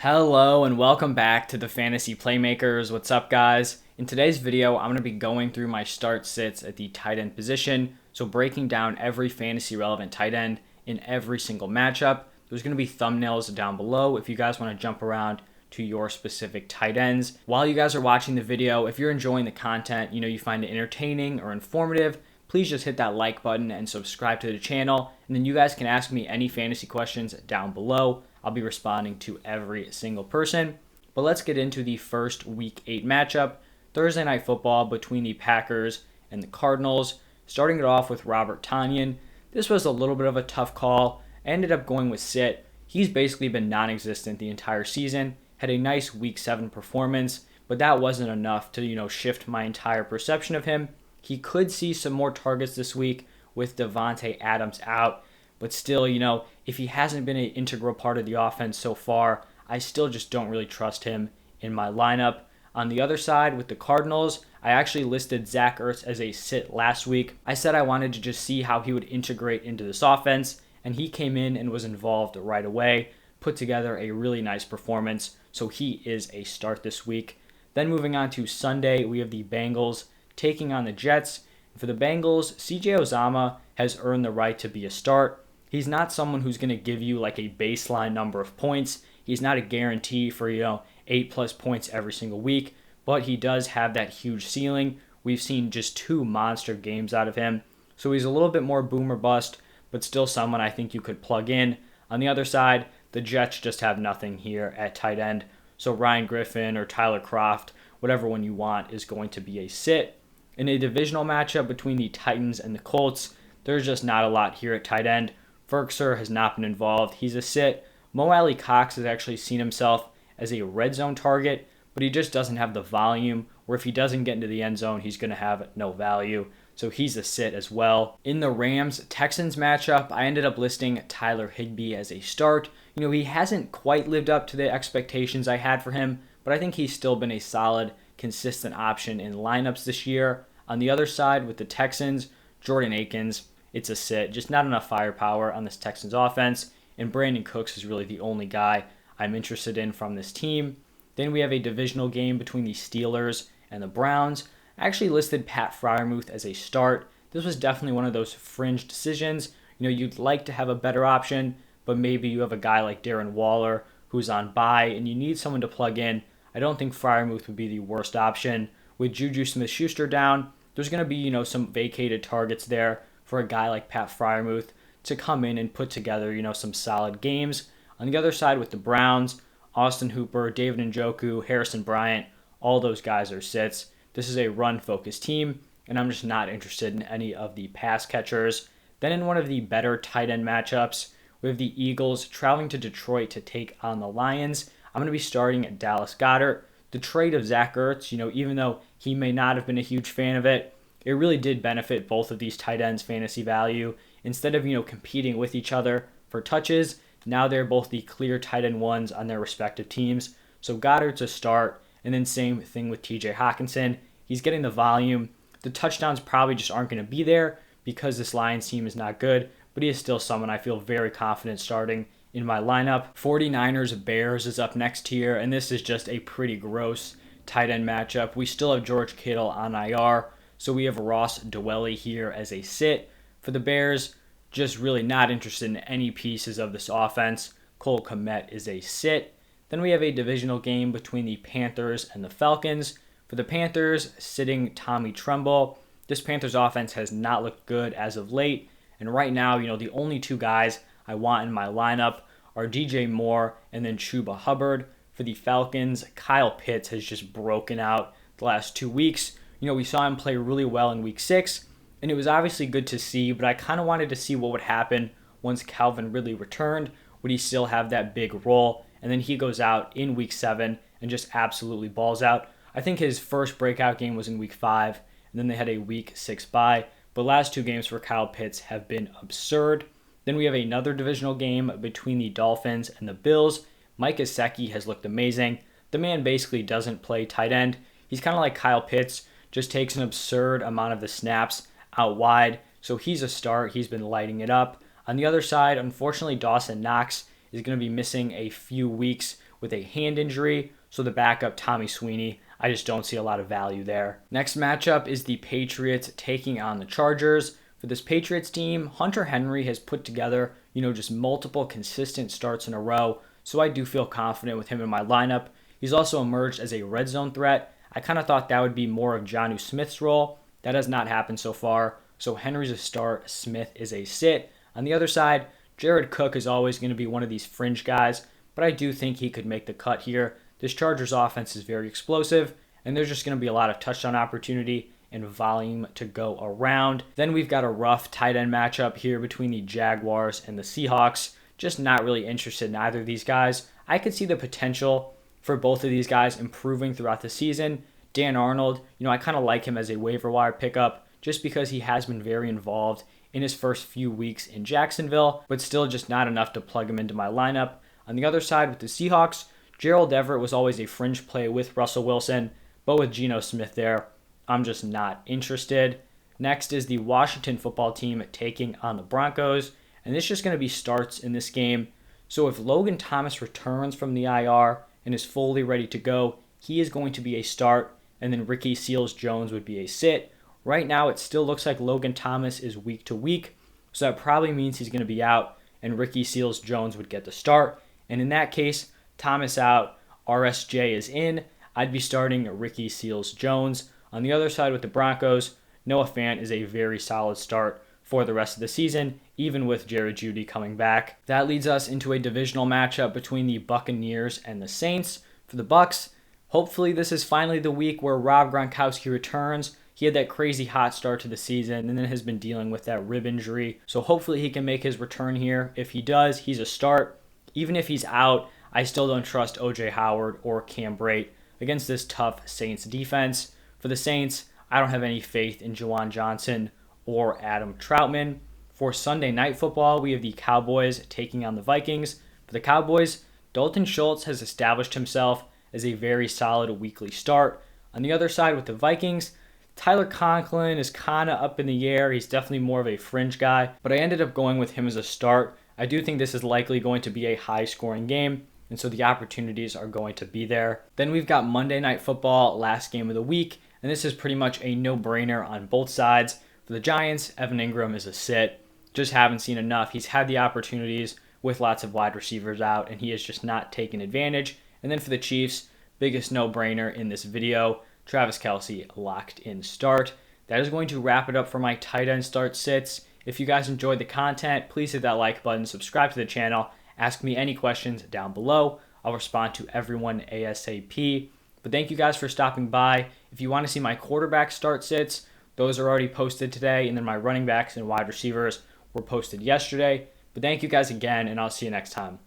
Hello and welcome back to the Fantasy Playmakers. What's up, guys? In today's video, I'm going to be going through my start sits at the tight end position, so breaking down every fantasy relevant tight end in every single matchup. There's going to be thumbnails down below if you guys want to jump around to your specific tight ends. While you guys are watching the video, if you're enjoying the content, you find it entertaining or informative, please just hit that like button and subscribe to the channel, and then you guys can ask me any fantasy questions down below. I'll be responding to every single person. But let's get into the first Week 8 matchup, Thursday Night Football between the Packers and the Cardinals. Starting it off with Robert Tonyan. This was a little bit of a tough call. I ended up going with sit. He's basically been non-existent the entire season. Had a nice Week 7 performance, but that wasn't enough to shift my entire perception of him. He could see some more targets this week with Devontae Adams out. But still, if he hasn't been an integral part of the offense so far, I still just don't really trust him in my lineup. On the other side, with the Cardinals, I actually listed Zach Ertz as a sit last week. I said I wanted to just see how he would integrate into this offense, and he came in and was involved right away, put together a really nice performance, so he is a start this week. Then moving on to Sunday, we have the Bengals taking on the Jets. For the Bengals, CJ Uzomah has earned the right to be a start. He's not someone who's going to give you like a baseline number of points. He's not a guarantee for, 8+ points every single week, but he does have that huge ceiling. We've seen just 2 monster games out of him. So he's a little bit more boom or bust, but still someone I think you could plug in. On the other side, the Jets just have nothing here at tight end. So Ryan Griffin or Tyler Kroft, whatever one you want, is going to be a sit. In a divisional matchup between the Titans and the Colts, there's just not a lot here at tight end. Ferkser has not been involved. He's a sit. Mo Alley Cox has actually seen himself as a red zone target, but he just doesn't have the volume, where if he doesn't get into the end zone, he's going to have no value. So he's a sit as well. In the Rams-Texans matchup, I ended up listing Tyler Higbee as a start. He hasn't quite lived up to the expectations I had for him, but I think he's still been a solid, consistent option in lineups this year. On the other side, with the Texans, Jordan Akins, it's a sit. Just not enough firepower on this Texans offense, and Brandon Cooks is really the only guy I'm interested in from this team. Then we have a divisional game between the Steelers and the Browns. I actually listed Pat Freiermuth as a start. This was definitely one of those fringe decisions. You'd like to have a better option, but maybe you have a guy like Darren Waller who's on bye and you need someone to plug in. I don't think Freiermuth would be the worst option. With Juju Smith-Schuster down, there's going to be, some vacated targets there for a guy like Pat Freiermuth to come in and put together, some solid games. On the other side with the Browns, Austin Hooper, David Njoku, Harrison Bryant, all those guys are sits. This is a run-focused team, and I'm just not interested in any of the pass catchers. Then in one of the better tight end matchups, we have the Eagles traveling to Detroit to take on the Lions. I'm going to be starting at Dallas Goedert. The trade of Zach Ertz, even though he may not have been a huge fan of it, it really did benefit both of these tight ends' fantasy value. Instead of, competing with each other for touches, now they're both the clear tight end ones on their respective teams. So Goddard's a start, and then same thing with TJ Hawkinson. He's getting the volume. The touchdowns probably just aren't going to be there because this Lions team is not good, but he is still someone I feel very confident starting in my lineup. 49ers Bears is up next here, and this is just a pretty gross tight end matchup. We still have George Kittle on IR. So we have Ross Dwelley here as a sit. For the Bears, just really not interested in any pieces of this offense. Cole Kmet is a sit. Then we have a divisional game between the Panthers and the Falcons. For the Panthers, sitting Tommy Tremble. This Panthers offense has not looked good as of late. And right now, the only 2 guys I want in my lineup are DJ Moore and then Chuba Hubbard. For the Falcons, Kyle Pitts has just broken out the last 2 weeks. We saw him play really well in Week 6, and it was obviously good to see, but I kind of wanted to see what would happen once Calvin Ridley returned. Would he still have that big role? And then he goes out in Week 7 and just absolutely balls out. I think his first breakout game was in Week 5, and then they had a Week 6 bye. But last 2 games for Kyle Pitts have been absurd. Then we have another divisional game between the Dolphins and the Bills. Mike Gesicki has looked amazing. The man basically doesn't play tight end. He's kind of like Kyle Pitts, just takes an absurd amount of the snaps out wide. So he's a start. He's been lighting it up. On the other side, unfortunately, Dawson Knox is going to be missing a few weeks with a hand injury, so the backup Tommy Sweeney, I just don't see a lot of value there. Next matchup is the Patriots taking on the Chargers. For this Patriots team, Hunter Henry has put together, just multiple consistent starts in a row, so I do feel confident with him in my lineup. He's also emerged as a red zone threat. I kind of thought that would be more of Jonnu Smith's role. That has not happened so far, so Henry's a start, Smith is a sit. On the other side, Jared Cook is always going to be one of these fringe guys, but I do think he could make the cut here. This Chargers offense is very explosive, and there's just going to be a lot of touchdown opportunity and volume to go around. Then we've got a rough tight end matchup here between the Jaguars and the Seahawks. Just not really interested in either of these guys. I could see the potential for both of these guys improving throughout the season. Dan Arnold, I kind of like him as a waiver wire pickup just because he has been very involved in his first few weeks in Jacksonville, but still just not enough to plug him into my lineup. On the other side with the Seahawks, Gerald Everett was always a fringe play with Russell Wilson, but with Geno Smith there, I'm just not interested. Next is the Washington football team taking on the Broncos, and this is just going to be starts in this game. So if Logan Thomas returns from the IR and is fully ready to go, he is going to be a start, and then Ricky Seals-Jones would be a sit. Right now, it still looks like Logan Thomas is week to week, so that probably means he's going to be out, and Ricky Seals-Jones would get the start. And in that case, Thomas out, RSJ is in. I'd be starting Ricky Seals-Jones. On the other side with the Broncos, Noah Fant is a very solid start for the rest of the season, even with Jared Jeudy coming back. That leads us into a divisional matchup between the Buccaneers and the Saints. For the Bucs, hopefully this is finally the week where Rob Gronkowski returns. He had that crazy hot start to the season and then has been dealing with that rib injury. So hopefully he can make his return here. If he does, he's a start. Even if he's out, I still don't trust OJ Howard or Cam Brate against this tough Saints defense. For the Saints, I don't have any faith in Juwan Johnson or Adam Troutman. For Sunday Night Football, we have the Cowboys taking on the Vikings. For the Cowboys, Dalton Schultz has established himself as a very solid weekly start. On the other side with the Vikings, Tyler Conklin is kind of up in the air. He's definitely more of a fringe guy, but I ended up going with him as a start. I do think this is likely going to be a high-scoring game, and so the opportunities are going to be there. Then we've got Monday Night Football, last game of the week, and this is pretty much a no-brainer on both sides. For the Giants, Evan Ingram is a sit. Just haven't seen enough. He's had the opportunities with lots of wide receivers out, and he has just not taken advantage. And then for the Chiefs, biggest no-brainer in this video, Travis Kelce, locked in start. That is going to wrap it up for my tight end start sits. If you guys enjoyed the content, please hit that like button, subscribe to the channel, ask me any questions down below. I'll respond to everyone ASAP. But thank you guys for stopping by. If you want to see my quarterback start sits, those are already posted today, and then my running backs and wide receivers were posted yesterday. But thank you guys again, and I'll see you next time.